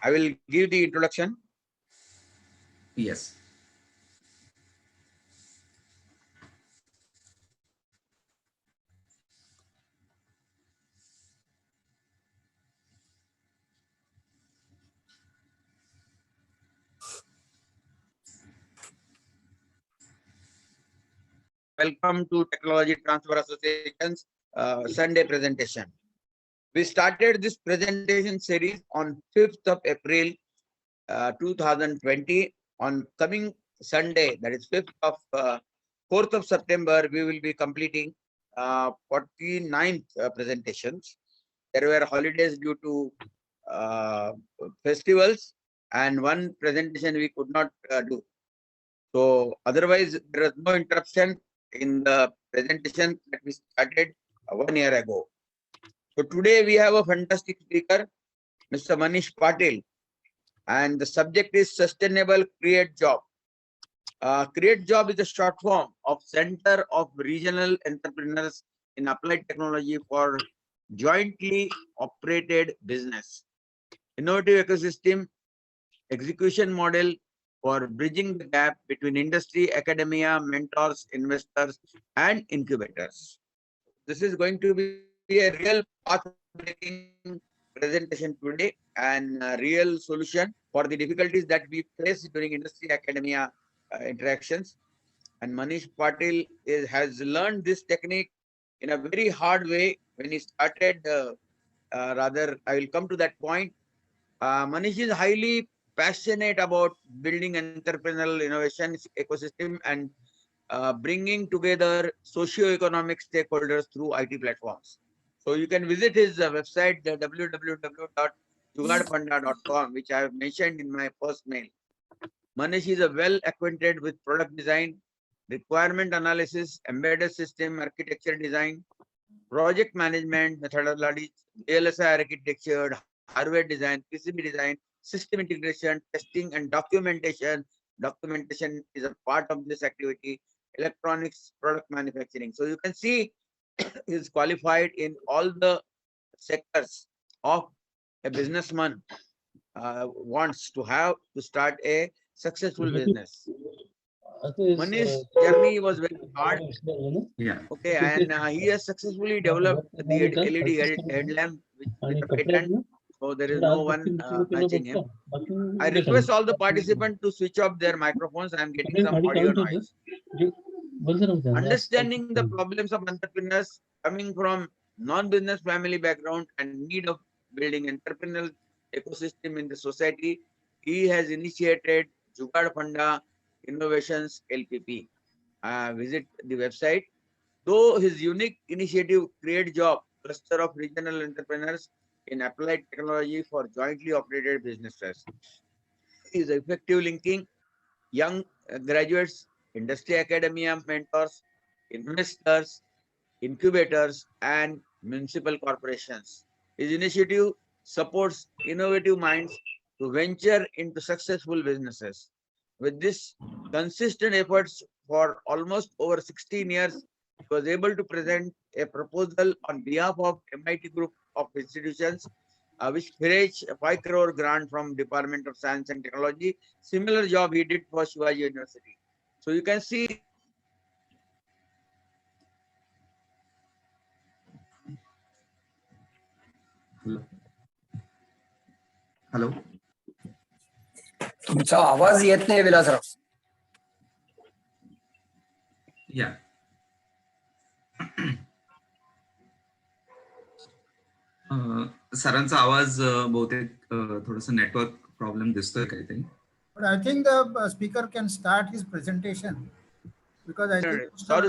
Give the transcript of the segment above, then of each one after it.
I will give the introduction. Yes. Welcome to Technology Transfer Association's Sunday presentation. We started this presentation series on 5th of April 2020. On coming Sunday, that is 4th of September, we will be completing 49th presentations. There were holidays due to festivals, and one presentation we could not do. So otherwise, there was no interruption in the presentation that we started 1 year ago. So today we have a fantastic speaker, Mr. Manish Patil, and the subject is Sustainable Create Job. Create Job is a short form of Center of Regional Entrepreneurs in Applied Technology for Jointly Operated Business. Innovative ecosystem execution model for bridging the gap between industry, academia, mentors, investors, and incubators. This is going to be a real path-breaking presentation today and a real solution for the difficulties that we face during industry-academia interactions. And Manish Patil has learned this technique in a very hard way when he started. Rather, I will come to that point. Manish is highly passionate about building entrepreneurial innovation ecosystem and bringing together socio-economic stakeholders through IT platforms. So you can visit his website, www.jugaadfunda.com, which I have mentioned in my first mail. Manish is well acquainted with product design, requirement analysis, embedded system architecture design, project management methodologies, VLSI architecture, hardware design, PCB design, system integration, testing, and documentation. Documentation is a part of this activity. Electronics, product manufacturing. So you can see he is qualified in all the sectors of a businessman wants to have to start a successful business. Manish's journey was very hard. Yeah. Okay, and he has successfully developed the LED headlamp with a patent. So there is no one matching him. I request all the participants to switch off their microphones. I am getting some audio noise. Understanding the problems of entrepreneurs coming from non-business family background and need of building entrepreneurial ecosystem in the society, he has initiated Jugaad Funda Innovations LPP. Visit the website. Though his unique initiative Create Job, cluster of regional entrepreneurs in applied technology for jointly operated businesses, is effective linking young graduates, industry academia mentors, investors, incubators, and municipal corporations. His initiative supports innovative minds to venture into successful businesses. With this consistent efforts for almost over 16 years, he was able to present a proposal on behalf of MIT Group of institutions, which fetched a 5 crore grant from Department of Science and Technology. Similar job he did for Shivaji University. So you can see. Hello. तुमचा आवाज येत नाही Vilasrao. Yeah. सरांचा आवाज बहुतेक थोडस network problem दिसतोय काहीतरी. But I think the speaker can start his presentation because I think. Sorry,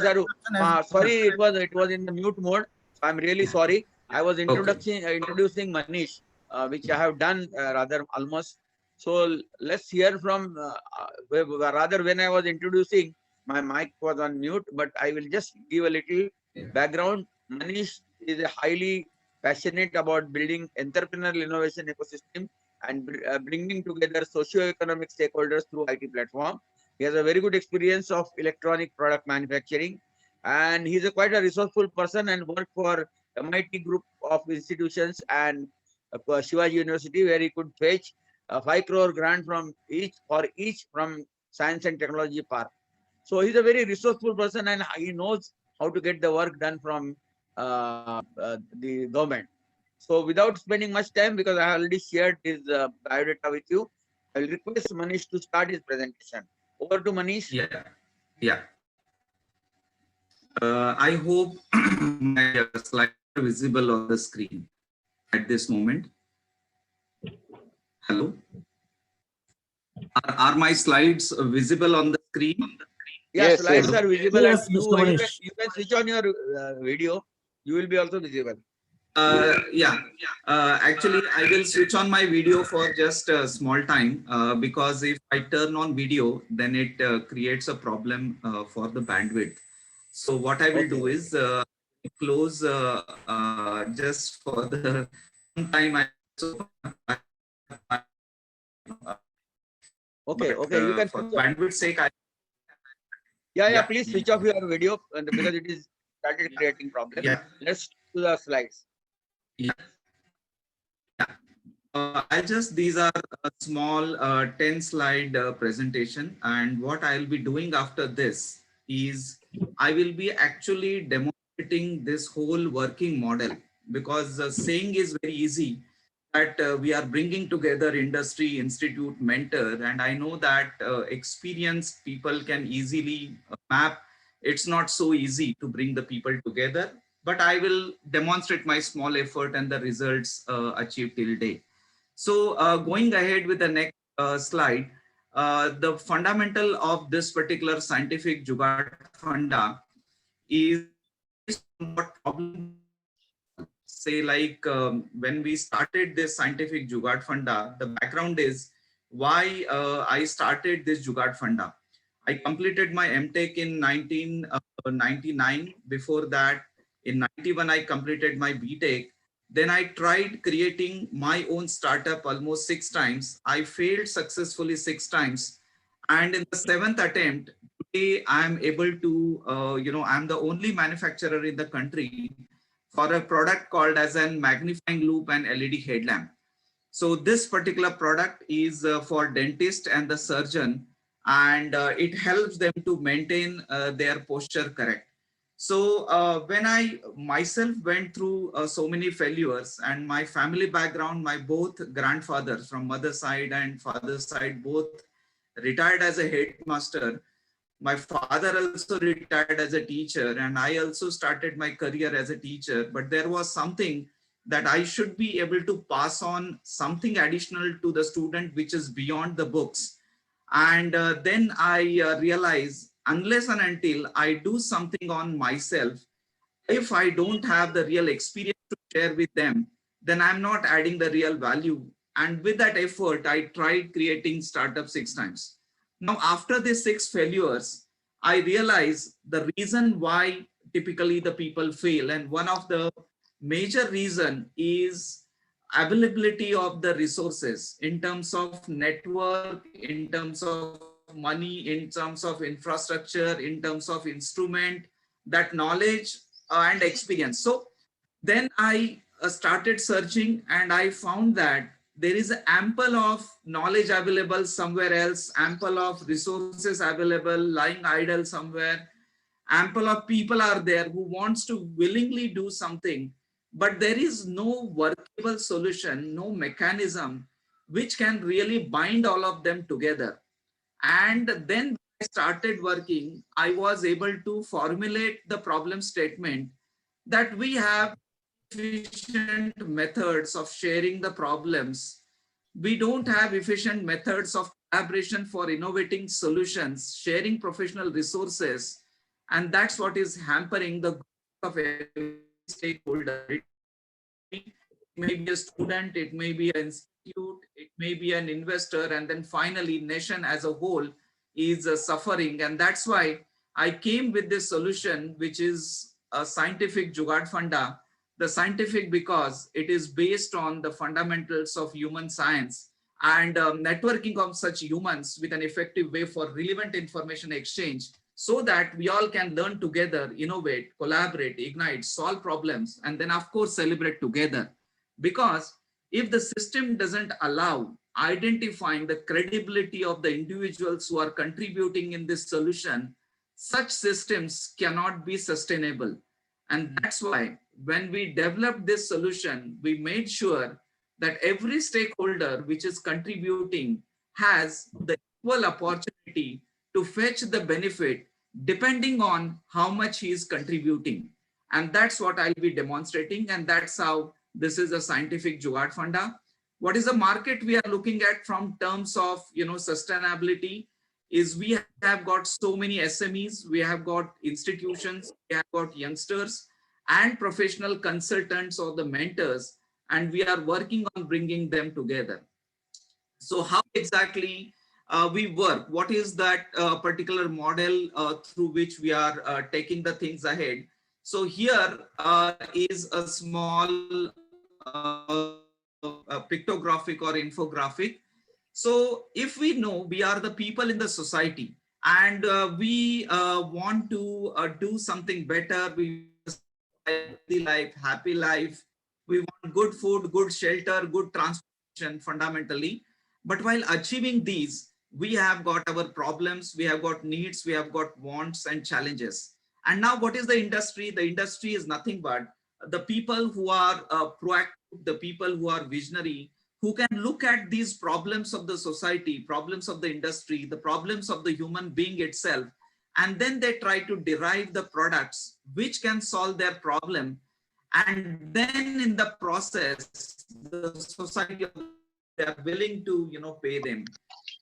it was in the mute mode. So I'm really sorry. I was introducing Manish, which I have done rather almost. So let's hear from rather when I was introducing, my mic was on mute, but I will just give a little background. Manish is a highly passionate about building entrepreneurial innovation ecosystem and bringing together socio-economic stakeholders through IT platform. He has a very good experience of electronic product manufacturing, and he's quite a resourceful person and worked for MIT Group of institutions and Shivaji University, where he could fetch a 5 crore grant from each from Science and Technology Park. So he's a very resourceful person and he knows how to get the work done from the government. So without spending much time, because I already shared his biodata with you, I will request Manish to start his presentation. Over to Manish. Yeah, yeah. I hope my slides are visible on the screen at this moment. Hello. Are my slides visible on the screen? Yeah, Yes, slides yes. are visible Yes, and you, Mr. Manish. you can switch on your video. You will be also visible. Yeah. Actually, I will switch on my video for just a small time because if I turn on video, then it creates a problem for the bandwidth. So what I will do is close just for the time. Okay, But, okay, you can. for bandwidth sake, Yeah, Yeah. please switch off your video because it is started creating problem. Yeah. Let's do the slides. These are a small 10 slide presentation, and what I'll be doing after this is I will be actually demonstrating this whole working model, because saying is very easy that we are bringing together industry, institute, mentor, and I know that experienced people can easily map. It's not so easy to bring the people together, but I will demonstrate my small effort and the results achieved till date. So going ahead with the next slide, the fundamental of this particular scientific Jugaad Funda is what problem, say like when we started this scientific Jugaad Funda, the background is why I started this Jugaad Funda. I completed my MTech in 1999. Before that, in 91, I completed my BTech. Then I tried creating my own startup almost 6 times. I failed successfully 6 times. And in the 7th attempt, today I am able to, I'm the only manufacturer in the country for a product called as an magnifying loop and LED headlamp. So this particular product is for dentist and the surgeon, and it helps them to maintain their posture correct. So when I myself went through so many failures, and my family background, my both grandfathers from mother side and father side both retired as a headmaster. My father also retired as a teacher, and I also started my career as a teacher. But there was something that I should be able to pass on something additional to the student, which is beyond the books. And then I realized, unless and until I do something on myself, if I don't have the real experience to share with them, then I'm not adding the real value. And with that effort, I tried creating startup 6 times. Now, after these 6 failures, I realized the reason why typically the people fail. And one of the major reason is availability of the resources in terms of network, in terms of money, in terms of infrastructure, in terms of instrument, that knowledge and experience. So then I started searching, and I found that there is ample of knowledge available somewhere else, ample of resources available lying idle somewhere, ample of people are there who wants to willingly do something, but there is no workable solution, no mechanism which can really bind all of them together. And then when I started working, I was able to formulate the problem statement that we have efficient methods of sharing the problems. We don't have efficient methods of collaboration for innovating solutions, sharing professional resources, and that's what is hampering the growth of every stakeholder. It may be a student, it may be an institute, it may be an investor, and then finally nation as a whole is suffering. And that's why I came with this solution, which is a scientific Jugaad Funda. The scientific because it is based on the fundamentals of human science and networking of such humans with an effective way for relevant information exchange, so that we all can learn together, innovate, collaborate, ignite, solve problems, and then of course celebrate together. Because if the system doesn't allow, identifying the credibility of the individuals who are contributing in this solution, such systems cannot be sustainable. And that's why when we developed this solution, we made sure that every stakeholder which is contributing has the equal opportunity to fetch the benefit depending on how much he is contributing. And that's what I'll be demonstrating. And that's how this is a scientific Jugaad Funda. What is the market we are looking at from terms of sustainability is we have got so many SMEs, we have got institutions, we have got youngsters and professional consultants or the mentors, and we are working on bringing them together. So how exactly we work? What is that particular model through which we are taking the things ahead? So here is a small pictographic or infographic. So if we know we are the people in the society and we want to do something better, we want a healthy life, happy life, we want good food, good shelter, good transportation fundamentally. But while achieving these, we have got our problems, we have got needs, we have got wants and challenges. And now what is the industry? The industry is nothing but the people who are proactive, the people who are visionary, who can look at these problems of the society, problems of the industry, the problems of the human being itself, and then they try to derive the products which can solve their problem. And then in the process, the society, they are willing to pay them.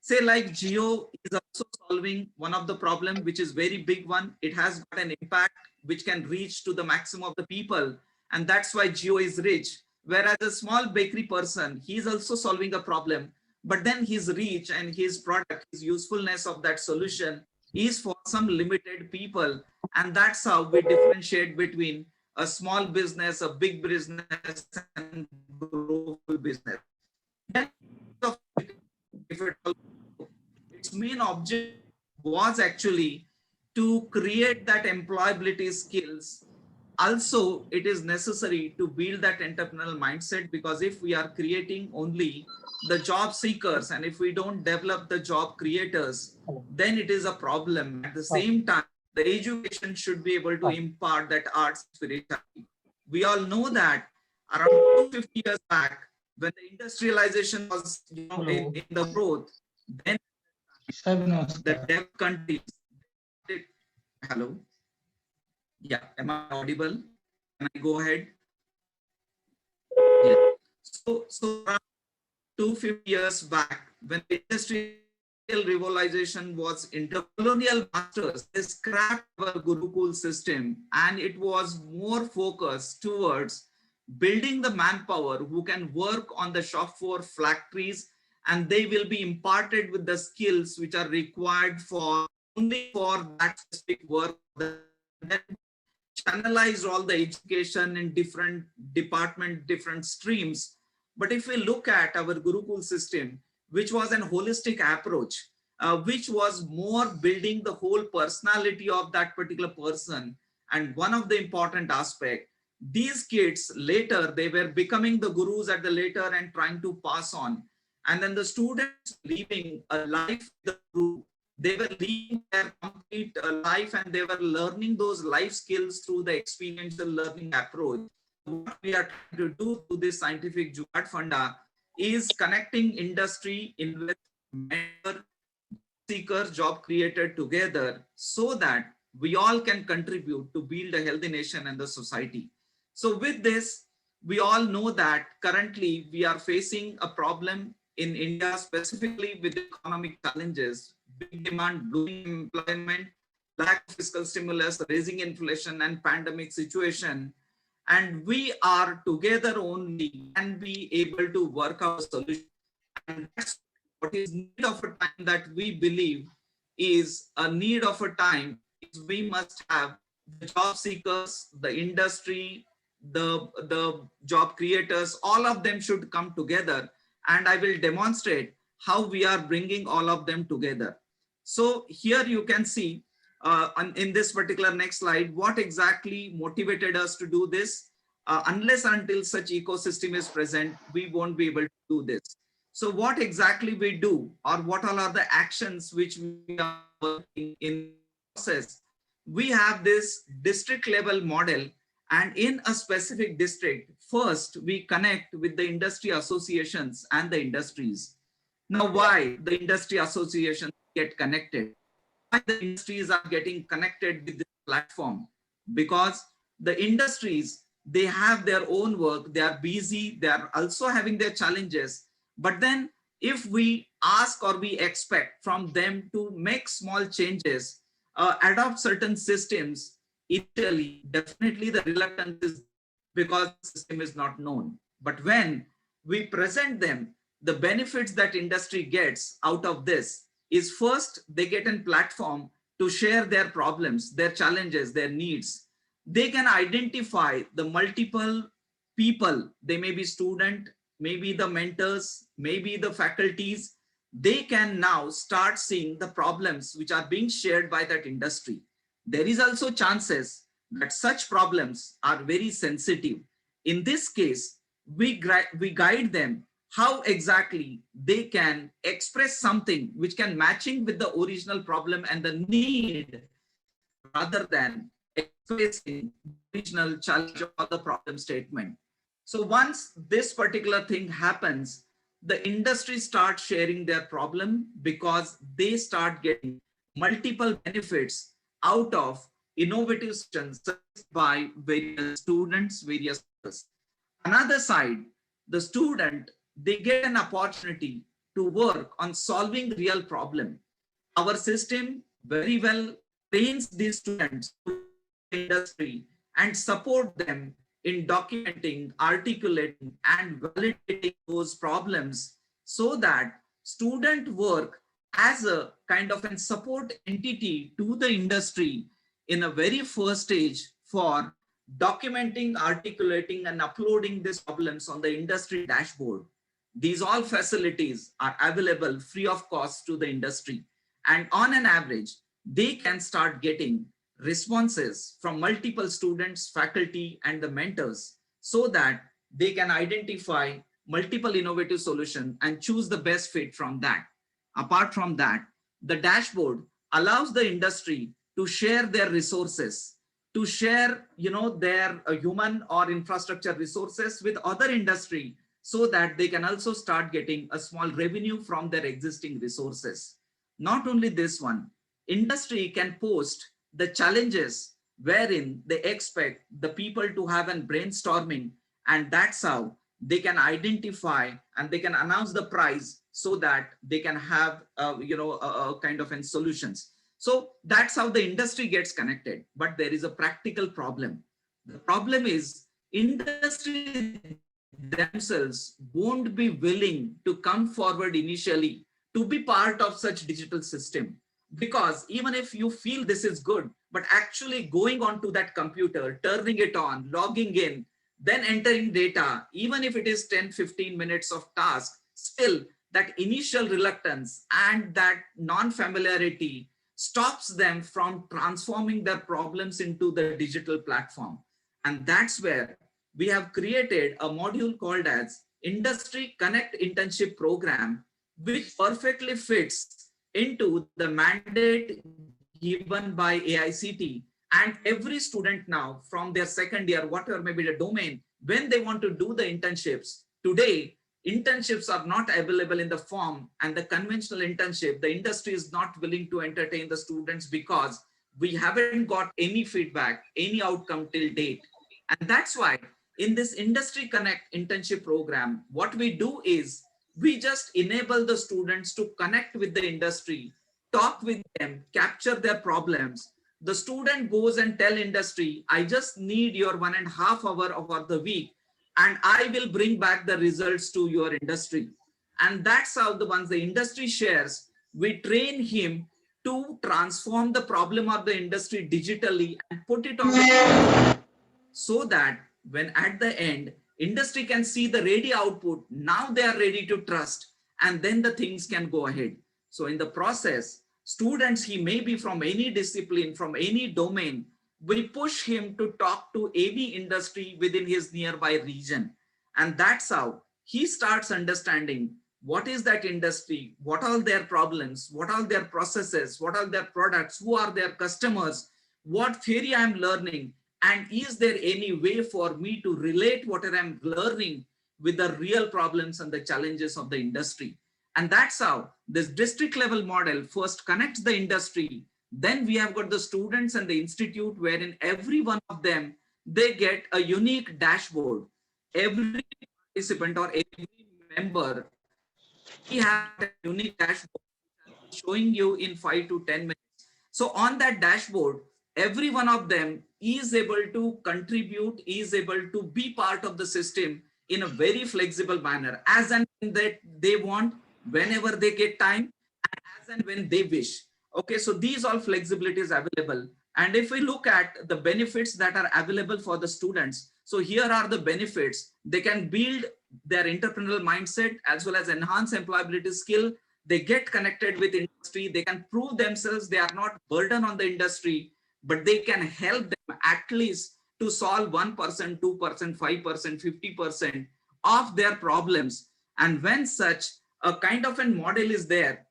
Say like Jio is also solving one of the problem, which is very big one. It has got an impact which can reach to the maximum of the people. And that's why Jio is rich. Whereas a small bakery person, he's also solving a problem, but then his reach and his product, his usefulness of that solution is for some limited people. And that's how we differentiate between a small business, a big business, and global business. Its main object was actually to create that employability skills. Also, it is necessary to build that entrepreneurial mindset, because if we are creating only the job seekers and if we don't develop the job creators, then it is a problem. At the same time, the education should be able to impart that art spirituality. We all know that around 250 years back, when the industrialization was in the growth, then the developed countries. Hello. Yeah, am I audible? Can I go ahead? Yeah. So around 250 years back, when the industrial revolution was intercolonial masters, they scrapped our Gurukul system, and it was more focused towards building the manpower who can work on the shop floor factories, and they will be imparted with the skills which are required for only for that specific work. Then channelize all the education in different department, different streams. But if we look at our Gurukul system, which was an holistic approach, which was more building the whole personality of that particular person. And one of the important aspect, these kids later, they were becoming the gurus at the later and trying to pass on. And then the students living a life, the guru, they were living their complete life, and they were learning those life skills through the experiential learning approach. What we are trying to do through this scientific Jugaad Funda is connecting industry, investor, seeker, job creator together, so that we all can contribute to build a healthy nation and the society. So with this, we all know that currently we are facing a problem in India, specifically with economic challenges, big demand, booming employment, lack of fiscal stimulus, raising inflation, and pandemic situation. And we are together only can be able to work out a solution. And that's what is need of a time that we believe is a need of a time. Is we must have the job seekers, the industry, the job creators, all of them should come together. And I will demonstrate how we are bringing all of them together. So here you can see in this particular next slide, what exactly motivated us to do this. Unless until such ecosystem is present, we won't be able to do this. So what exactly we do, or what all are the actions which we are working in process? We have this district level model, and in a specific district, first we connect with the industry associations and the industries. Now, why the industry associations get connected? Why the industries are getting connected with this platform? Because the industries, they have their own work, they are busy, they are also having their challenges. But then if we ask or we expect from them to make small changes, adopt certain systems, initially, definitely the reluctance is because the system is not known. But when we present them the benefits that industry gets out of this, is first they get a platform to share their problems, their challenges, their needs. They can identify the multiple people. They may be student, maybe the mentors, maybe the faculties. They can now start seeing the problems which are being shared by that industry. There is also chances that such problems are very sensitive. In this case, we guide them how exactly they can express something which can matching with the original problem and the need, rather than expressing the original challenge or the problem statement. So once this particular thing happens, the industry starts sharing their problem because they start getting multiple benefits out of innovative solutions by various students, various others. Another side, the student, they get an opportunity to work on solving real problem. Our system very well trains these students to industry and support them in documenting, articulating, and validating those problems, so that student work as a kind of a support entity to the industry in a very first stage for documenting, articulating, and uploading these problems on the industry dashboard. These all facilities are available free of cost to the industry. And on an average, they can start getting responses from multiple students, faculty, and the mentors, so that they can identify multiple innovative solutions and choose the best fit from that. Apart from that, the dashboard allows the industry to share their resources, to share, their human or infrastructure resources with other industry, so that they can also start getting a small revenue from their existing resources. Not only this one, industry can post the challenges wherein they expect the people to have a brainstorming, and that's how they can identify and they can announce the price, so that they can have a kind of solutions. So that's how the industry gets connected. But there is a practical problem. The problem is industry themselves won't be willing to come forward initially to be part of such digital system. Because even if you feel this is good, but actually going onto that computer, turning it on, logging in, then entering data, even if it is 10-15 minutes of task, still that initial reluctance and that non-familiarity stops them from transforming their problems into the digital platform. And that's where we have created a module called as Industry Connect Internship Program, which perfectly fits into the mandate given by AICTE. And every student now from their second year, whatever may be the domain, when they want to do the internships, today, internships are not available in the form, and the conventional internship, the industry is not willing to entertain the students because we haven't got any feedback, any outcome till date. And that's why in this Industry Connect internship program, what we do is we just enable the students to connect with the industry, talk with them, capture their problems. The student goes and tell industry, I just need your 1.5 hours of the week, and I will bring back the results to your industry. And that's how once the industry shares, we train him to transform the problem of the industry digitally and put it on the, so that when at the end, industry can see the ready output, now they are ready to trust, and then the things can go ahead. So in the process, students, he may be from any discipline, from any domain, we push him to talk to any industry within his nearby region. And that's how he starts understanding what is that industry, what are their problems, what are their processes, what are their products, who are their customers, what theory I'm learning, and is there any way for me to relate whatever I'm learning with the real problems and the challenges of the industry. And that's how this district level model first connects the industry. Then we have got the students and the institute, wherein every one of them, they get a unique dashboard. Every participant or every member, we have a unique dashboard showing you in 5 to 10 minutes. So on that dashboard, every one of them is able to contribute, is able to be part of the system in a very flexible manner, as and when that they want, whenever they get time, and as and when they wish. Okay, so these all flexibilities available. And if we look at the benefits that are available for the students, so here are the benefits. They can build their entrepreneurial mindset as well as enhance employability skill. They get connected with industry. They can prove themselves. They are not burden on the industry, but they can help them at least to solve 1%, 2%, 5%, 50% of their problems. And when such a kind of a model is there,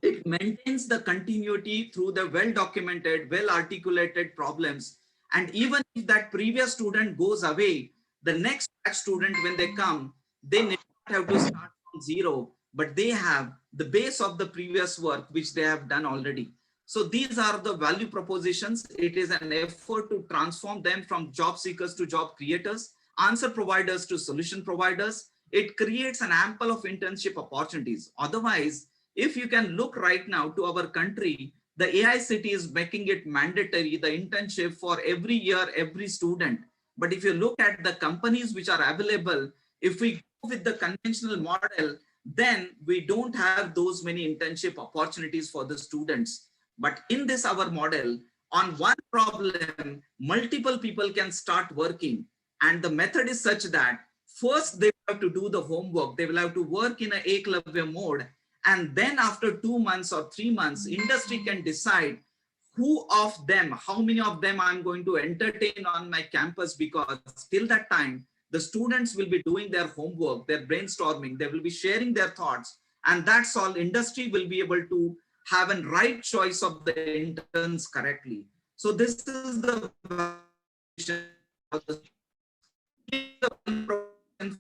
it maintains the continuity through the well-documented, well-articulated problems. And even if that previous student goes away, the next batch student, when they come, they never have to start from zero, but they have the base of the previous work, which they have done already. So these are the value propositions. It is an effort to transform them from job seekers to job creators, answer providers to solution providers. It creates an ample of internship opportunities. Otherwise, if you can look right now to our country, the AICTE is making it mandatory, the internship for every year, every student. But if you look at the companies which are available, if we go with the conventional model, then we don't have those many internship opportunities for the students. But in this, our model, on one problem, multiple people can start working. And the method is such that first they have to do the homework. They will have to work in a Eklavya mode. And then after 2 months or 3 months, industry can decide who of them, how many of them I'm going to entertain on my campus, because till that time, the students will be doing their homework, their brainstorming, they will be sharing their thoughts. And that's all. Industry will be able to have a right choice of the interns correctly. So this is the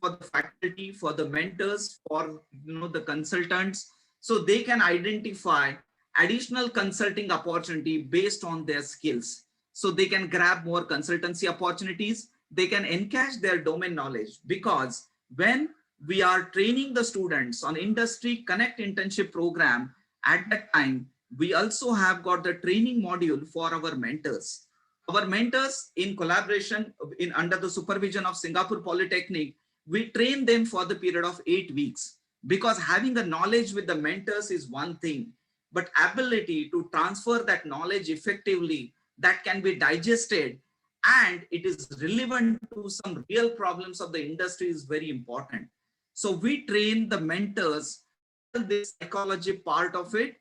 for the faculty, for the mentors, for the consultants, so they can identify additional consulting opportunity based on their skills. So they can grab more consultancy opportunities. They can encash their domain knowledge, because when we are training the students on Industry Connect internship program, at that time, we also have got the training module for our mentors. Our mentors, in collaboration under the supervision of Singapore Polytechnic, we train them for the period of 8 weeks, because having the knowledge with the mentors is one thing, but ability to transfer that knowledge effectively, that can be digested and it is relevant to some real problems of the industry, is very important. So we train the mentors, this psychology part of it,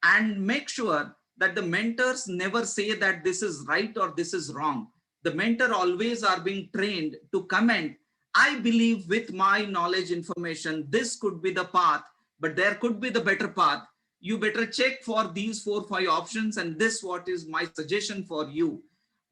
and make sure that the mentors never say that this is right or this is wrong. The mentor always are being trained to comment, I believe with my knowledge information, this could be the path, but there could be the better path. You better check for these 4 or 5 options, and this what is my suggestion for you.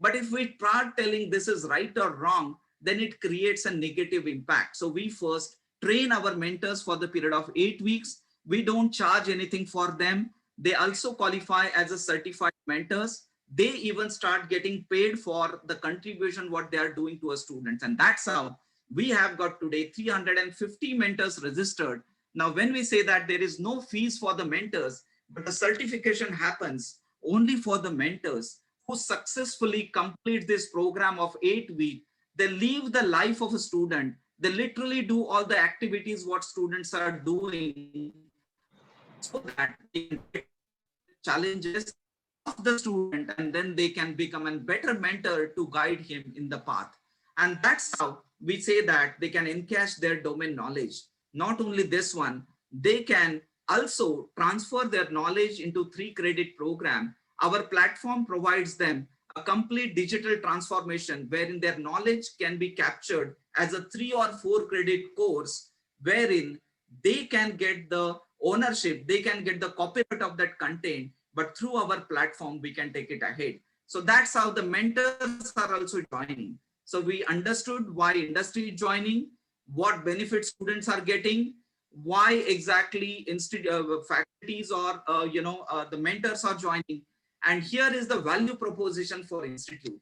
But if we start telling this is right or wrong, then it creates a negative impact. So we first train our mentors for the period of 8 weeks. We don't charge anything for them. They also qualify as a certified mentors. They even start getting paid for the contribution what they are doing to our students. And that's how we have got today 350 mentors registered. Now, when we say that there is no fees for the mentors, but the certification happens only for the mentors who successfully complete this program of 8 weeks. They live the life of a student. They literally do all the activities what students are doing, so that they can get challenges of the student, and then they can become a better mentor to guide him in the path. And that's how we say that they can encash their domain knowledge. Not only this one, they can also transfer their knowledge into 3 credit program. Our platform provides them a complete digital transformation, wherein their knowledge can be captured as a 3 or 4 credit course, wherein they can get the ownership, they can get the copyright of that content, but through our platform, we can take it ahead. So that's how the mentors are also joining. So we understood why industry is joining, what benefits students are getting, why exactly faculties or the mentors are joining, and here is the value proposition for institute.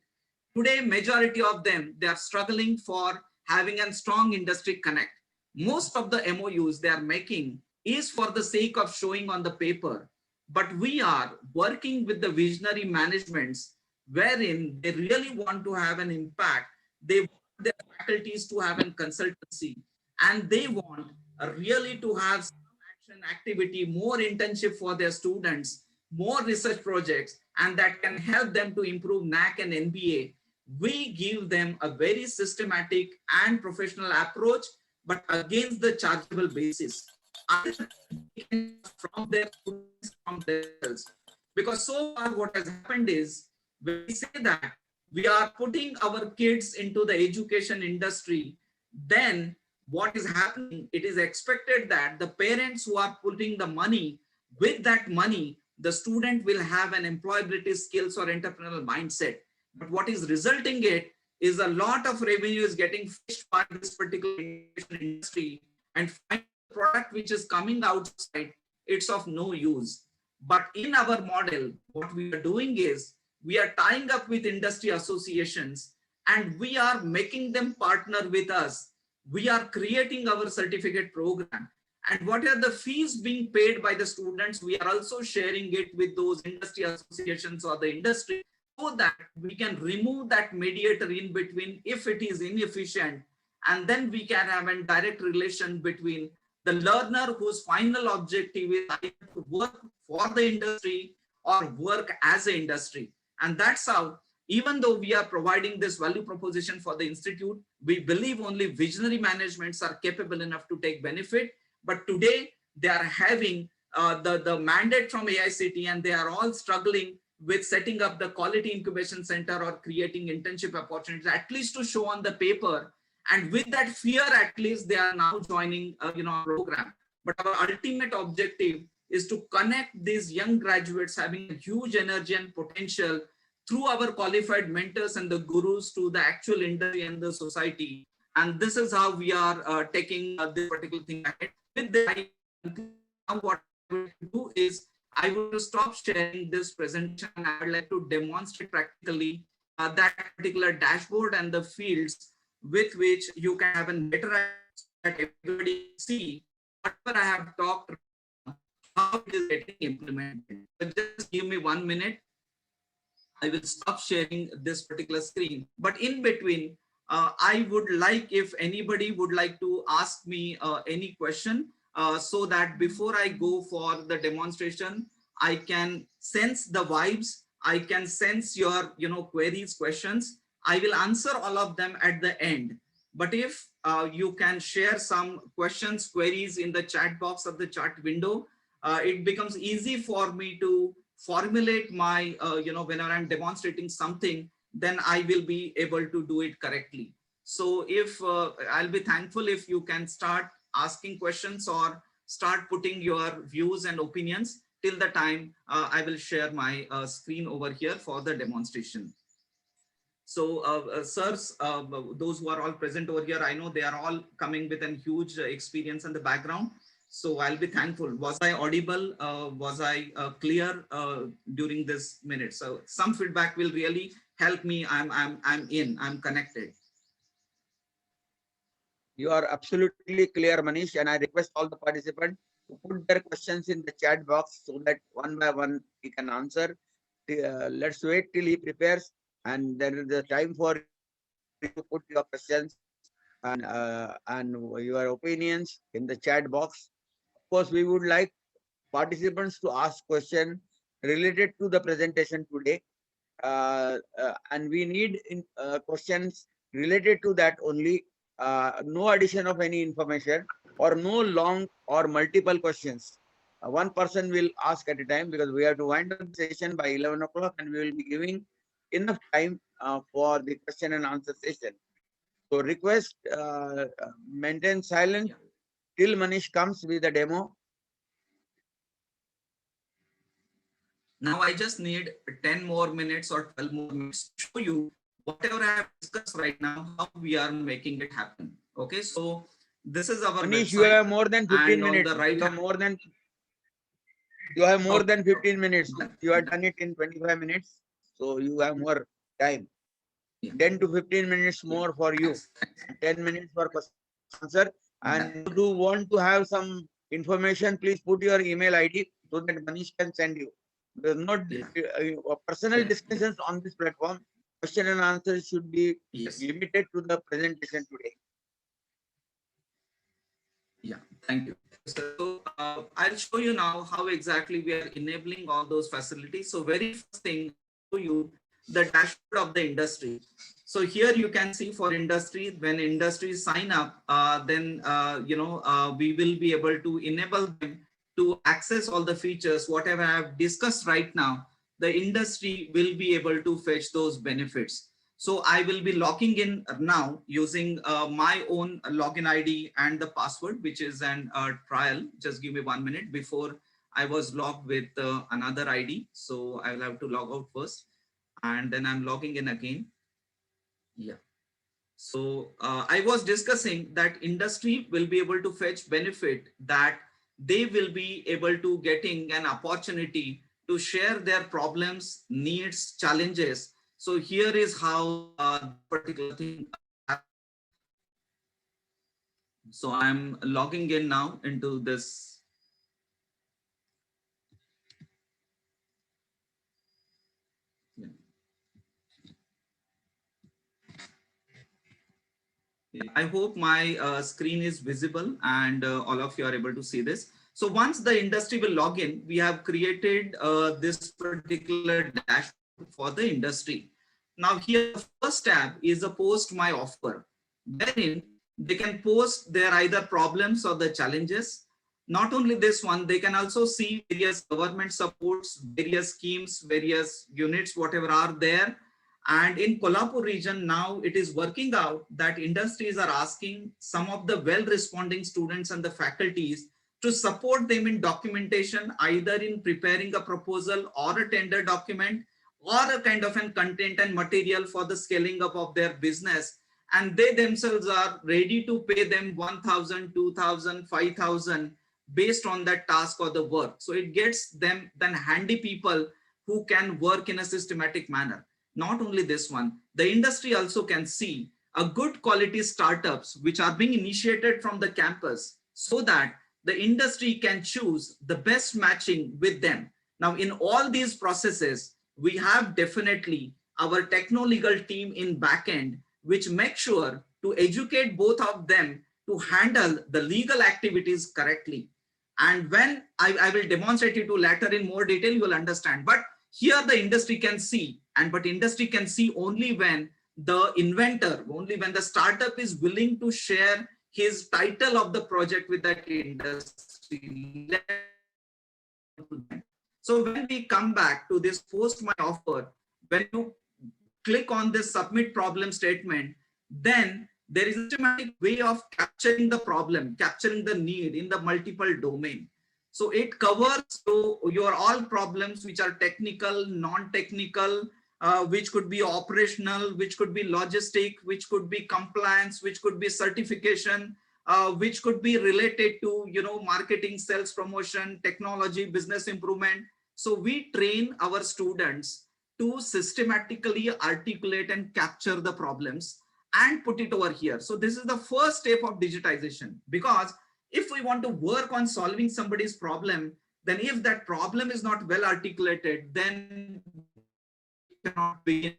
Today, majority of them, they are struggling for having a strong industry connect. Most of the MOUs they are making is for the sake of showing on the paper, but we are working with the visionary managements wherein they really want to have an impact. They want their faculties to have a consultancy, and they want really to have some action activity, more internship for their students, more research projects, and that can help them to improve NAC and NBA. We give them a very systematic and professional approach, but against the chargeable basis. From their students, from themselves. Because so far what has happened is, when we say that we are putting our kids into the education industry, then what is happening, it is expected that the parents who are putting the money, with that money, the student will have an employability skills or entrepreneurial mindset. But what is resulting it is a lot of revenue is getting fished by this particular industry, and final product which is coming outside, it's of no use. But in our model, what we are doing is we are tying up with industry associations and we are making them partner with us. We are creating our certificate program. And what are the fees being paid by the students? We are also sharing it with those industry associations or the industry, so that we can remove that mediator in between if it is inefficient. And then we can have a direct relation between the learner whose final objective is either to work for the industry or work as an industry. And that's how, even though we are providing this value proposition for the institute, we believe only visionary managements are capable enough to take benefit. But today they are having the mandate from AICTE, and they are all struggling with setting up the quality incubation center or creating internship opportunities, at least to show on the paper. And with that fear, at least they are now joining a program. But our ultimate objective is to connect these young graduates having huge energy and potential through our qualified mentors and the gurus to the actual industry and the society. And this is how we are taking this particular thing ahead. With that, now what I will do is I will stop sharing this presentation. I would like to demonstrate practically that particular dashboard and the fields with which you can have a better that everybody see whatever I have talked, how it is getting implemented. So just give me 1 minute. I will stop sharing this particular screen. But in between, I would like, if anybody would like to ask me any question, so that before I go for the demonstration, I can sense the vibes. I can sense your queries, questions. I will answer all of them at the end. But if you can share some questions, queries in the chat box of the chat window, it becomes easy for me to formulate my, whenever I'm demonstrating something, then I will be able to do it correctly. So if I'll be thankful if you can start asking questions or start putting your views and opinions till the time I will share my screen over here for the demonstration. So sirs, those who are all present over here, I know they are all coming with a huge experience in the background. So I'll be thankful. Was I audible? Was I clear during this minute? So some feedback will really help me. I'm connected. You are absolutely clear, Manish, and I request all the participants to put their questions in the chat box so that one by one we can answer. Let's wait till he prepares, and there is a time for you to put your questions and your opinions in the chat box. Of course, we would like participants to ask questions related to the presentation today, and we need questions related to that only. No addition of any information or no long or multiple questions. One person will ask at a time, because we have to wind up the session by 11 o'clock, and we will be giving enough time for the question and answer session. So request maintain silence till Manish comes with the demo. Now I just need 10 more minutes or 12 more minutes to show you whatever I have discussed right now, how we are making it happen. Okay, so this is our Manish, you website, have more than 15 and on minutes. the right You have hand, more than you have more Okay. than 15 minutes. You have done it in 25 minutes. So you have more time. Yeah. 10 to 15 minutes Yeah. more for you. Thanks. 10 minutes for question answer. And if you want to have some information, please put your email ID so that Manish can send you. There's not Yeah. personal Yeah. discussions on this platform. Question and answer should be Yes. limited to the presentation today. Yeah, thank you. So I'll show you now how exactly we are enabling all those facilities. So very first thing, show you the dashboard of the industry. So here you can see for industry, when industries sign up, then we will be able to enable them to access all the features. Whatever I have discussed right now, the industry will be able to fetch those benefits. So I will be logging in now using my own login ID and the password, which is an trial. Just give me 1 minute. Before I was logged with another ID. So I will have to log out first and then I'm logging in again. Yeah. So I was discussing that industry will be able to fetch benefit, that they will be able to getting an opportunity to share their problems, needs, challenges. So here is how particular thing. So I'm logging in now into this. Yeah. I hope my screen is visible and all of you are able to see this. So once the industry will log in, we have created this particular dashboard for the industry. Now here, the first tab is a post my offer, wherein they can post their either problems or the challenges. Not only this one, they can also see various government supports, various schemes, various units, whatever are there. And in Kolhapur region, now it is working out that industries are asking some of the well-responding students and the faculties to support them in documentation, either in preparing a proposal or a tender document, or a kind of an content and material for the scaling up of their business. And they themselves are ready to pay them 1,000, 2,000, 5,000 based on that task or the work. So it gets them then handy people who can work in a systematic manner. Not only this one, the industry also can see a good quality startups which are being initiated from the campus, so that the industry can choose the best matching with them. Now, in all these processes, we have definitely our techno-legal team in backend, which make sure to educate both of them to handle the legal activities correctly. And when I will demonstrate it to later in more detail, you will understand. But here the industry can see, but industry can see only when the inventor, only when the startup is willing to share his title of the project with that industry. So when we come back to this post my offer, when you click on this submit problem statement, then there is a systematic way of capturing the problem, capturing the need in the multiple domain. So it covers your all problems which are technical, non-technical, which could be operational, which could be logistic, which could be compliance, which could be certification, which could be related to marketing, sales, promotion, technology, business improvement. So we train our students to systematically articulate and capture the problems and put it over here. So this is the first step of digitization, because if we want to work on solving somebody's problem, then if that problem is not well articulated, then it cannot be in a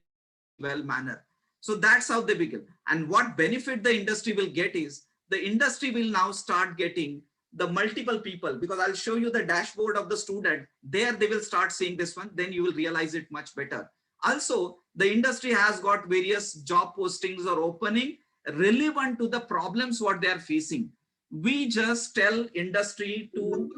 well manner. So that's how they begin. And what benefit the industry will get is, the industry will now start getting the multiple people, because I'll show you the dashboard of the student. There they will start seeing this one, then you will realize it much better. Also, the industry has got various job postings or opening relevant to the problems what they are facing. We just tell industry to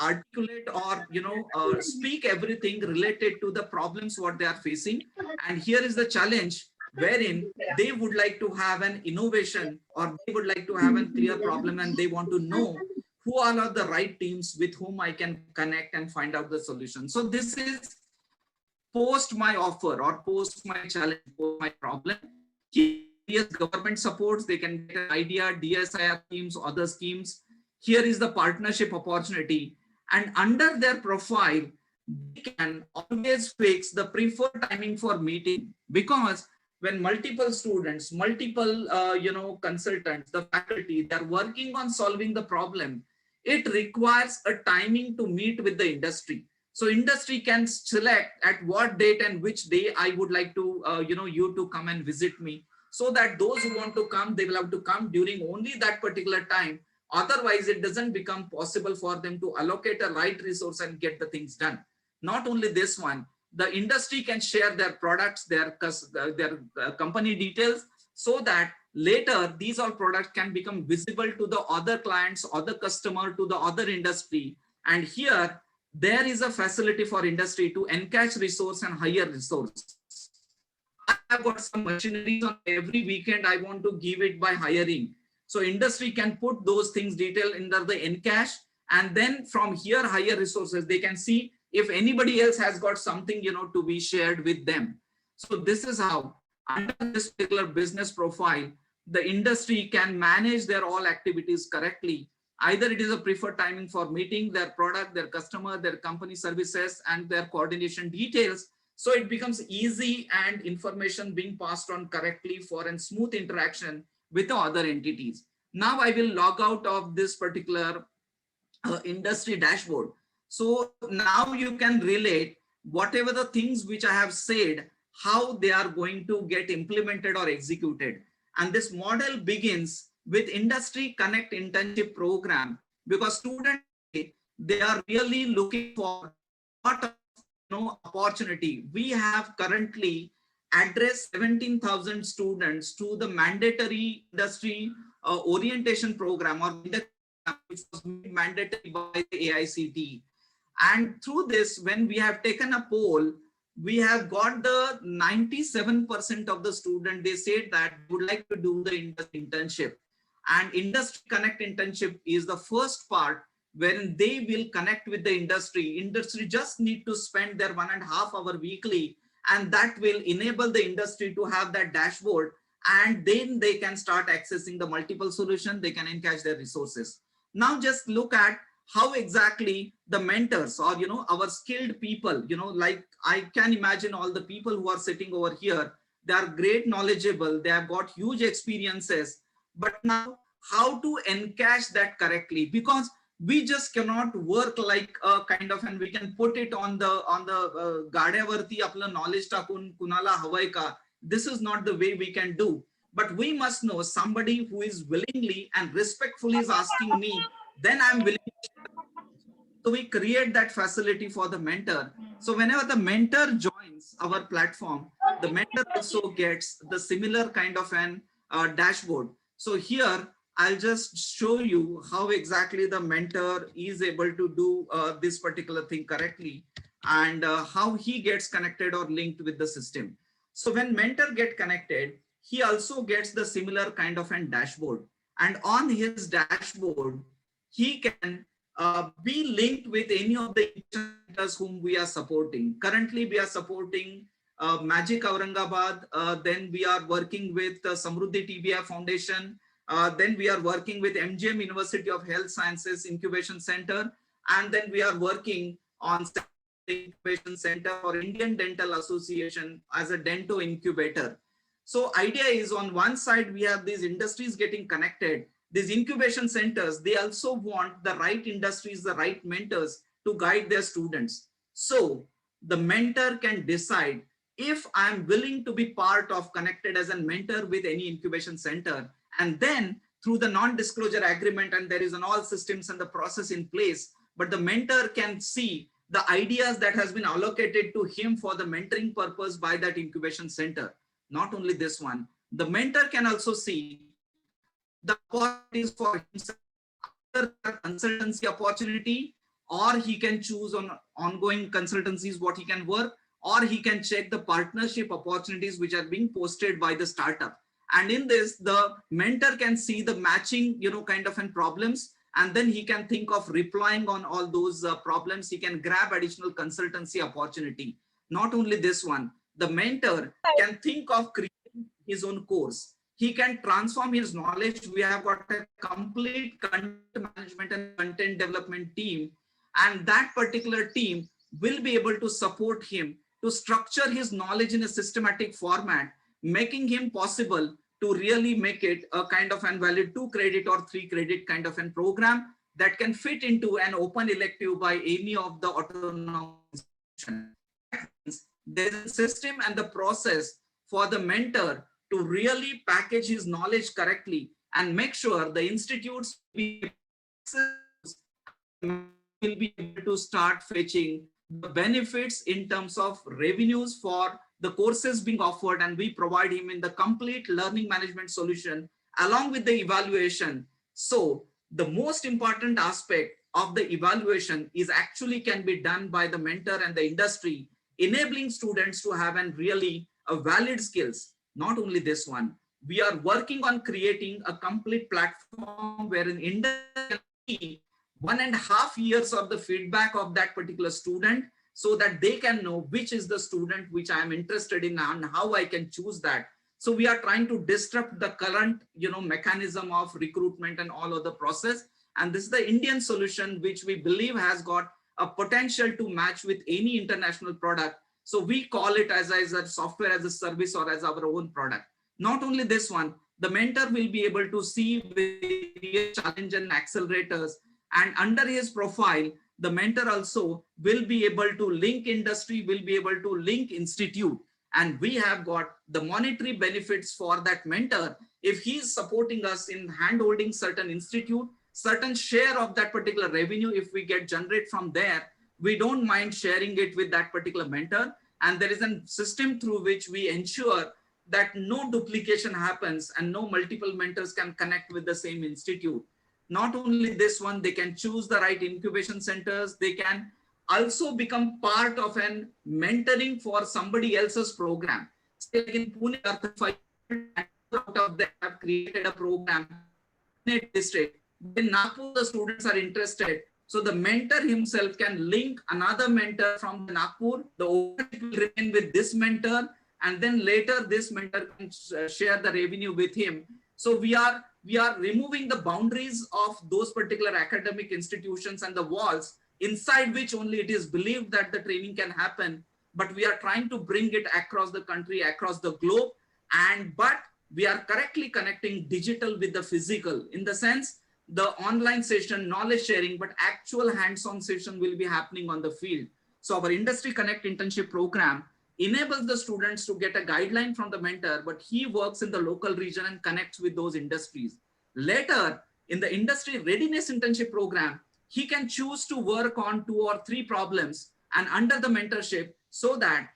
articulate or speak everything related to the problems what they are facing. And here is the challenge. wherein they would like to have an innovation or they would like to have a clear problem and they want to know who all are the right teams with whom I can connect and find out the solution. So this is post my offer or post my challenge, post my problem. Here government supports, they can get an idea, DSIR schemes, other schemes. Here is the partnership opportunity. And under their profile, they can always fix the preferred timing for meeting, because when multiple students, multiple consultants, the faculty, they're working on solving the problem, it requires a timing to meet with the industry. So industry can select at what date and which day I would like to, you to come and visit me, so that those who want to come, they will have to come during only that particular time. Otherwise, it doesn't become possible for them to allocate a right resource and get the things done. Not only this one, the industry can share their products, their company details, so that later these all products can become visible to the other clients, other customer, to the other industry. And here, there is a facility for industry to encash resource and hire resource. I've got some machineries on every weekend, I want to give it by hiring. So industry can put those things detailed under the encash, and then from here hire resources. They can see if anybody else has got something, to be shared with them. So this is how, under this particular business profile, the industry can manage their all activities correctly. Either it is a preferred timing for meeting their product, their customer, their company services, and their coordination details. So it becomes easy and information being passed on correctly for a smooth interaction with the other entities. Now I will log out of this particular industry dashboard. So now you can relate whatever the things which I have said, how they are going to get implemented or executed. And this model begins with Industry Connect internship program, because students, they are really looking for a lot of opportunity. We have currently addressed 17,000 students to the mandatory industry orientation program, or which was made mandatory by the AICTE. And through this, when we have taken a poll, we have got the 97% of the students, they said that would like to do the internship. And Industry Connect internship is the first part wherein they will connect with the industry. Industry just need to spend their 1.5 hour weekly, and that will enable the industry to have that dashboard, and then they can start accessing the multiple solutions, they can encash their resources. Now just look at how exactly the mentors or, our skilled people, like I can imagine all the people who are sitting over here, they are great knowledgeable, they have got huge experiences, but now how to encash that correctly? Because we just cannot work like a kind of, and we can put it on the gaड्यावरती आपलं knowledge टाकून कुणाला हवंय का. This is not the way we can do. But we must know somebody who is willingly and respectfully is asking me, then I'm willing. So we create that facility for the mentor. So whenever the mentor joins our platform, the mentor also gets the similar kind of an dashboard. So here, I'll just show you how exactly the mentor is able to do this particular thing correctly, and how he gets connected or linked with the system. So when mentor get connected, he also gets the similar kind of an dashboard. And on his dashboard, he can be linked with any of the mentors whom we are supporting. Currently, we are supporting Magic Aurangabad. Then we are working with Samruddhi TBI Foundation. Then we are working with MGM University of Health Sciences Incubation Center. And then we are working on Incubation Center for Indian Dental Association as a Dento incubator. So idea is, on one side, we have these industries getting connected. These incubation centers, they also want the right industries, the right mentors to guide their students. So the mentor can decide if I'm willing to be part of connected as a mentor with any incubation center. And then through the non-disclosure agreement, and there is an all systems and the process in place, but the mentor can see the ideas that has been allocated to him for the mentoring purpose by that incubation center. Not only this one, the mentor can also see the opportunities for himself, either consultancy opportunity, or he can choose on ongoing consultancies what he can work, or he can check the partnership opportunities which are being posted by the startup. And in this, the mentor can see the matching, kind of problems, and then he can think of replying on all those problems. He can grab additional consultancy opportunity. Not only this one, the mentor can think of creating his own course. He can transform his knowledge. We have got a complete content management and content development team, and that particular team will be able to support him to structure his knowledge in a systematic format, making him possible to really make it a kind of an valid 2 credit or 3 credit kind of an program that can fit into an open elective by any of the autonomous institutions. There's a system and the process for the mentor to really package his knowledge correctly and make sure the institutes will be able to start fetching the benefits in terms of revenues for the courses being offered, and we provide him in the complete learning management solution along with the evaluation. So the most important aspect of the evaluation is actually can be done by the mentor and the industry, enabling students to have a really valid skills. Not only this one, we are working on creating a complete platform where an industry 1.5 years of the feedback of that particular student, so that they can know which is the student which I am interested in and how I can choose that. So we are trying to disrupt the current, mechanism of recruitment and all of the process. And this is the Indian solution, which we believe has got a potential to match with any international product. So we call it as a software as a service or as our own product. Not only this one, the mentor will be able to see various challenge and accelerators, and under his profile, the mentor also will be able to link industry, will be able to link institute. And we have got the monetary benefits for that mentor. If he is supporting us in hand-holding certain institute, certain share of that particular revenue, if we get generate from there, we don't mind sharing it with that particular mentor. And there is a system through which we ensure that no duplication happens and no multiple mentors can connect with the same institute. Not only this one, they can choose the right incubation centers. They can also become part of an mentoring for somebody else's program. Like in Pune, out of them have created a program in a district. In Nagpur, the students are interested. So the mentor himself can link another mentor from Nagpur. The ownership will remain with this mentor, and then later this mentor can share the revenue with him. So we are removing the boundaries of those particular academic institutions and the walls inside which only it is believed that the training can happen. But we are trying to bring it across the country, across the globe. But we are correctly connecting digital with the physical, in the sense the online session, knowledge sharing, but actual hands-on session will be happening on the field. So our Industry Connect internship program enables the students to get a guideline from the mentor, but he works in the local region and connects with those industries. Later, in the Industry Readiness internship program, he can choose to work on 2 or 3 problems and under the mentorship, so that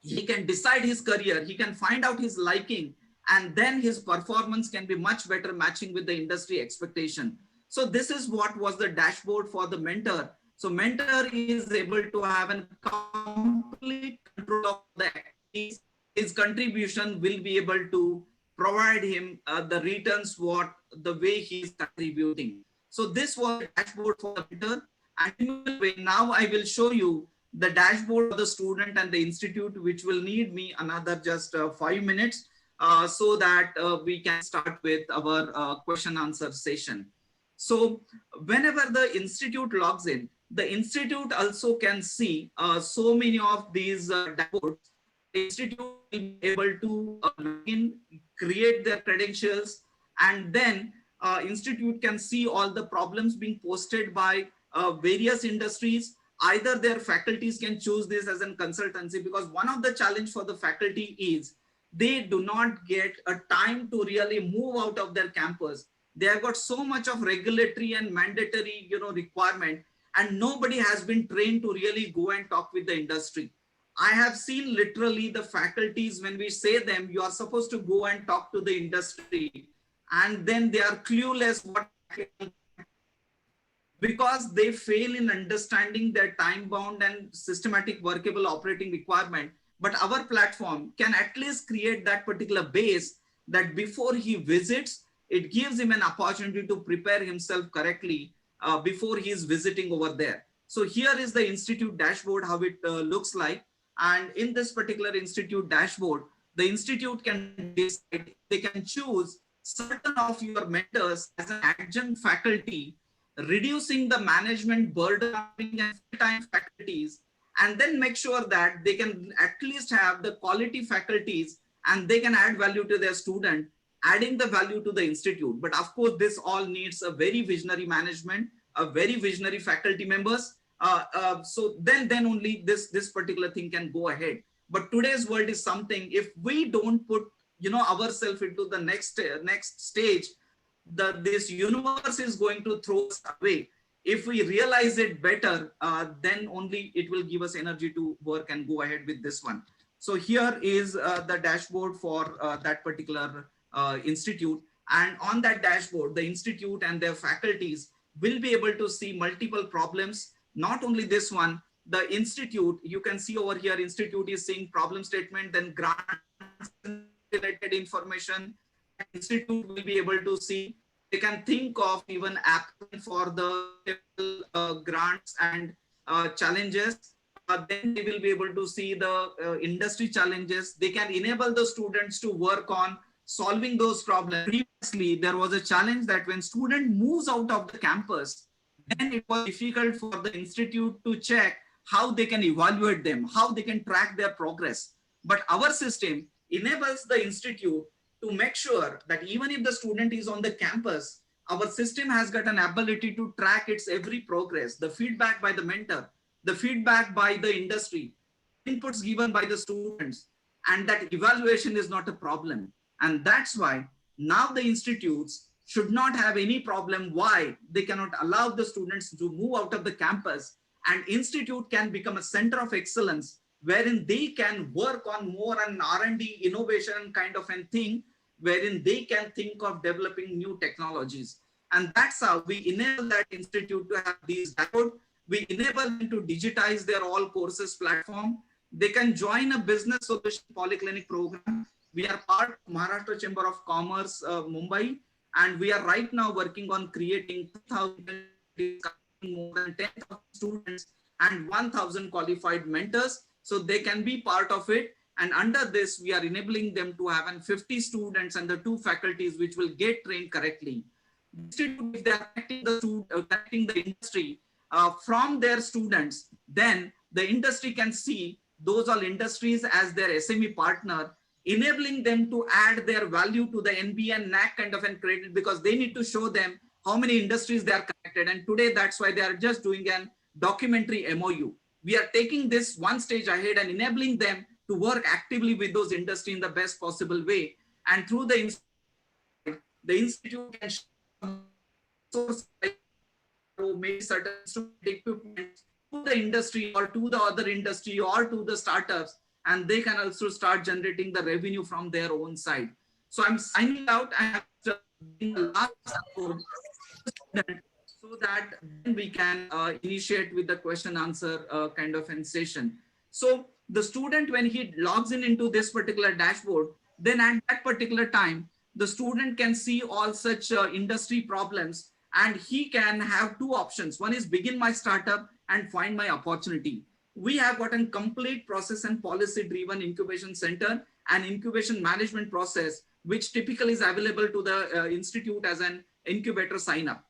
he can decide his career, he can find out his liking, and then his performance can be much better matching with the industry expectation. So this is what was the dashboard for the mentor. So mentor is able to have a complete control of the activities. His contribution will be able to provide him the returns the way he is contributing. So this was the dashboard for the mentor. And now I will show you the dashboard of the student and the institute, which will need me another just 5 minutes so that we can start with our question answer session. So whenever the institute logs in, the institute also can see so many of these dashboards. The institute will be able to log in, create their credentials, and then institute can see all the problems being posted by various industries. Either their faculties can choose this as a consultancy, because one of the challenge for the faculty is they do not get a time to really move out of their campus. They have got so much of regulatory and mandatory requirement, and nobody has been trained to really go and talk with the industry. I have seen literally the faculties, when we say them, you are supposed to go and talk to the industry, and then they are clueless what because they fail in understanding their time bound and systematic workable operating requirement. But our platform can at least create that particular base that before he visits, it gives him an opportunity to prepare himself correctly before he is visiting over there. So here is the institute dashboard, how it looks like. And in this particular institute dashboard, the institute can decide, they can choose certain of your mentors as an adjunct faculty, reducing the management burden and full-time faculties, and then make sure that they can at least have the quality faculties and they can add value to their student, adding the value to the institute. But of course, this all needs a very visionary management, a very visionary faculty members. So then only this particular thing can go ahead. But today's world is something, if we don't put ourselves into the next stage, this universe is going to throw us away. If we realize it better, then only it will give us energy to work and go ahead with this one. So here is the dashboard for that particular institute. And on that dashboard, the institute and their faculties will be able to see multiple problems. Not only this one, the institute, you can see over here, institute is seeing problem statement, then grants related information. Institute will be able to see, they can think of even applying for the grants and challenges. Then they will be able to see the industry challenges. They can enable the students to work on solving those problems. Previously, there was a challenge that when student moves out of the campus, then it was difficult for the institute to check how they can evaluate them, how they can track their progress. But our system enables the institute to make sure that even if the student is on the campus, our system has got an ability to track its every progress, the feedback by the mentor, the feedback by the industry, inputs given by the students, and that evaluation is not a problem. And that's why now the institutes should not have any problem why they cannot allow the students to move out of the campus, and institute can become a center of excellence wherein they can work on more an R&D innovation kind of a thing, wherein they can think of developing new technologies. And that's how we enable that institute to have these dashboards. We enable them to digitize their all courses platform. They can join a business solution polyclinic program. We are part of Maharashtra Chamber of Commerce, Mumbai, and we are right now working on creating 2,000, more than 10,000 students and 1,000 qualified mentors, so they can be part of it. And under this, we are enabling them to have 50 students and the 2 faculties which will get trained correctly. If they are connecting the industry from their students, then the industry can see those all industries as their SME partner, enabling them to add their value to the NB and NAC kind of an credit, because they need to show them how many industries they are connected. And today, that's why they are just doing an documentary MOU. We are taking this one stage ahead and enabling them to work actively with those industries in the best possible way. And through the institute can source maybe certain equipment to the industry or to the other industry or to the startups, and they can also start generating the revenue from their own side. So I'm signing out. I have the last code so that we can initiate with the question answer kind of a session. So the student, when he logs in into this particular dashboard, then at that particular time, the student can see all such industry problems, and he can have 2 options. One is begin my startup and find my opportunity. We have got a complete process and policy driven incubation center and incubation management process, which typically is available to the institute as an incubator sign up.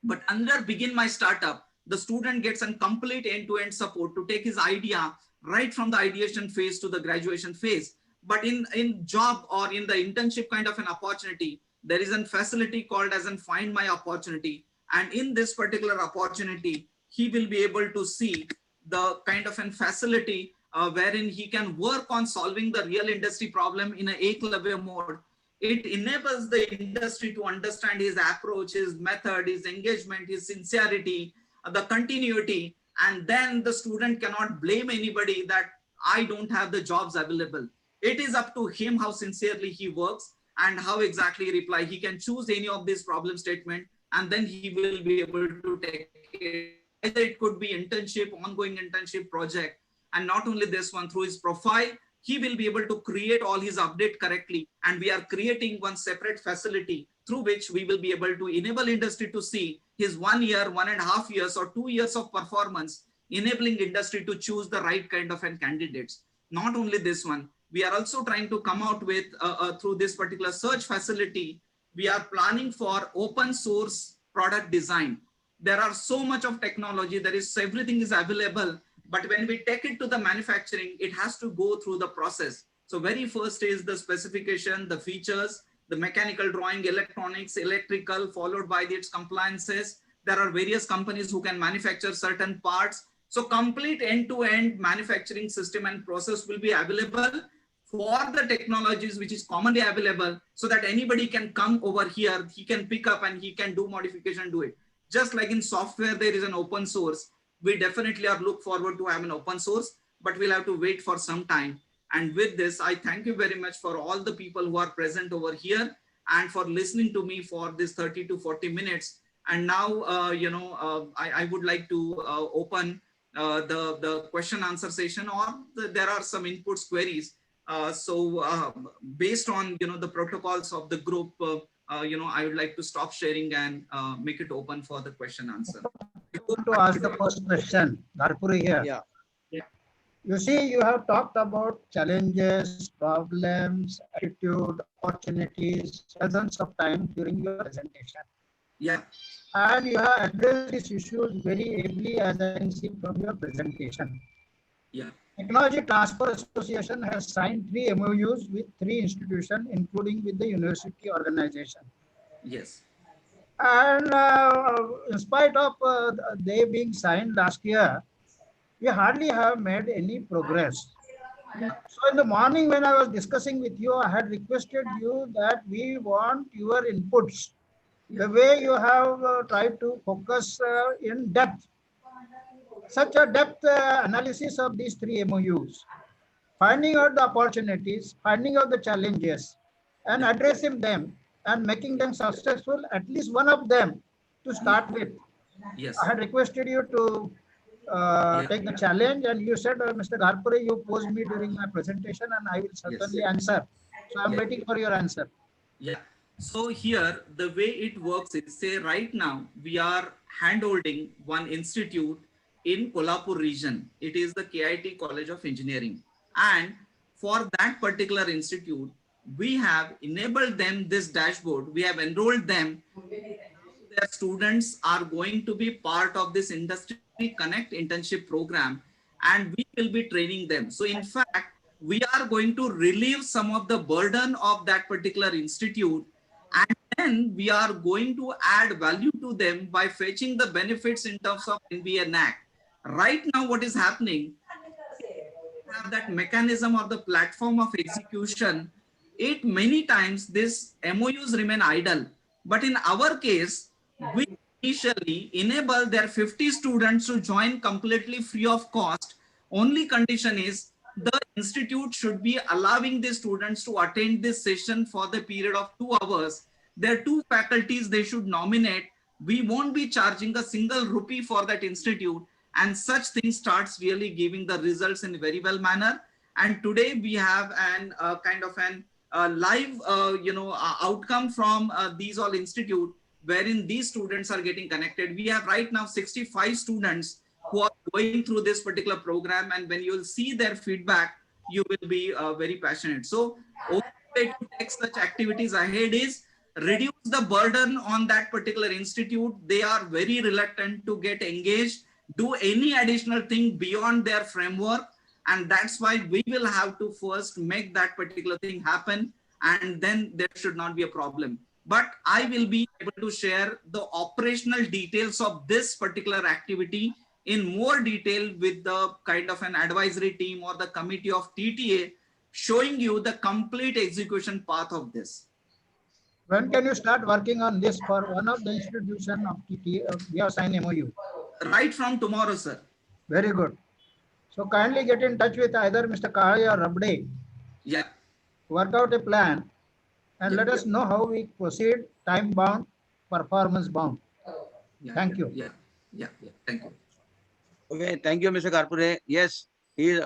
But under begin my startup, the student gets a complete end-to-end support to take his idea right from the ideation phase to the graduation phase. But in job or in the internship kind of an opportunity, there is a facility called as an find my opportunity. And in this particular opportunity, he will be able to see the kind of an facility wherein he can work on solving the real industry problem in an ek-lavya mode. It enables the industry to understand his approach, his method, his engagement, his sincerity, the continuity, and then the student cannot blame anybody that I don't have the jobs available. It is up to him how sincerely he works and how exactly he reply. He can choose any of these problem statement and then he will be able to take it. Either it could be internship, ongoing internship project, and not only this one, through his profile, he will be able to create all his update correctly. And we are creating one separate facility through which we will be able to enable industry to see his 1 year, 1.5 years, or 2 years of performance, enabling industry to choose the right kind of candidates. Not only this one, we are also trying to come out with through this particular search facility, we are planning for open source product design. There are so much of technology, there is everything is available, but when we take it to the manufacturing, it has to go through the process. So very first is the specification, the features, the mechanical drawing, electronics, electrical, followed by its compliances. There are various companies who can manufacture certain parts. So complete end-to-end manufacturing system and process will be available for the technologies which is commonly available, so that anybody can come over here, he can pick up and he can do modification, do it. Just like in software, there is an open source. We definitely are look forward to have an open source, but we'll have to wait for some time. And with this, I thank you very much for all the people who are present over here and for listening to me for this 30 to 40 minutes. And now, I would like to open the question answer session, or there are some inputs queries. Based on the protocols of the group, I would like to stop sharing and make it open for the question answer. To ask the first question, Gharpuri here. Yeah. You see, you have talked about challenges, problems, attitude, opportunities, dozens of times during your presentation. Yeah. And you have addressed these issues very ably, as I can see from your presentation. Yeah. Technology Transfer Association has signed 3 MOUs with 3 institutions, including with the university organization. Yes. And in spite of they being signed last year, we hardly have made any progress. So in the morning when I was discussing with you, I had requested you that we want your inputs. The way you have tried to focus in depth, such a depth analysis of these 3 MOUs, finding out the opportunities, finding out the challenges, and addressing them and making them successful, at least one of them to start with. Yes. I had requested you to take the challenge, and you said, Mr. Gharpuri, you posed me during my presentation and I will certainly answer. So I'm waiting for your answer. Yeah. So here, the way it works is, say right now, we are handholding one institute in Kolhapur region. It is the KIT College of Engineering. And for that particular institute, we have enabled them this dashboard. We have enrolled them. Their students are going to be part of this Industry Connect internship program, and we will be training them. So in fact, we are going to relieve some of the burden of that particular institute, and then we are going to add value to them by fetching the benefits in terms of NBA NAC. Right now, what is happening, have that mechanism of the platform of execution, it many times this MOUs remain idle. But in our case, we initially enable their 50 students to join completely free of cost. Only condition is the institute should be allowing the students to attend this session for the period of 2 hours. There are 2 faculties they should nominate. We won't be charging a single rupee for that institute, and such things starts really giving the results in a very well manner. And today we have an kind of an live outcome from these all institute, wherein these students are getting connected. We have right now 65 students who are going through this particular program, and when you'll see their feedback, you will be very passionate. So only way to take such activities ahead is reduce the burden on that particular institute. They are very reluctant to get engaged, do any additional thing beyond their framework. And that's why we will have to first make that particular thing happen, and then there should not be a problem. But I will be able to share the operational details of this particular activity in more detail with the kind of an advisory team or the committee of TTA, showing you the complete execution path of this. When can you start working on this for one of the institution of TTA? We have signed MOU. Right from tomorrow, sir. Very good. So kindly get in touch with either Mr. Kahai or Rabde. Yeah. Work out a plan and let us know how we proceed, time bound, performance bound. Yeah, Thank yeah, you. Yeah, yeah, yeah. Thank you. Okay, thank you, Mr. Karpure. Yes, he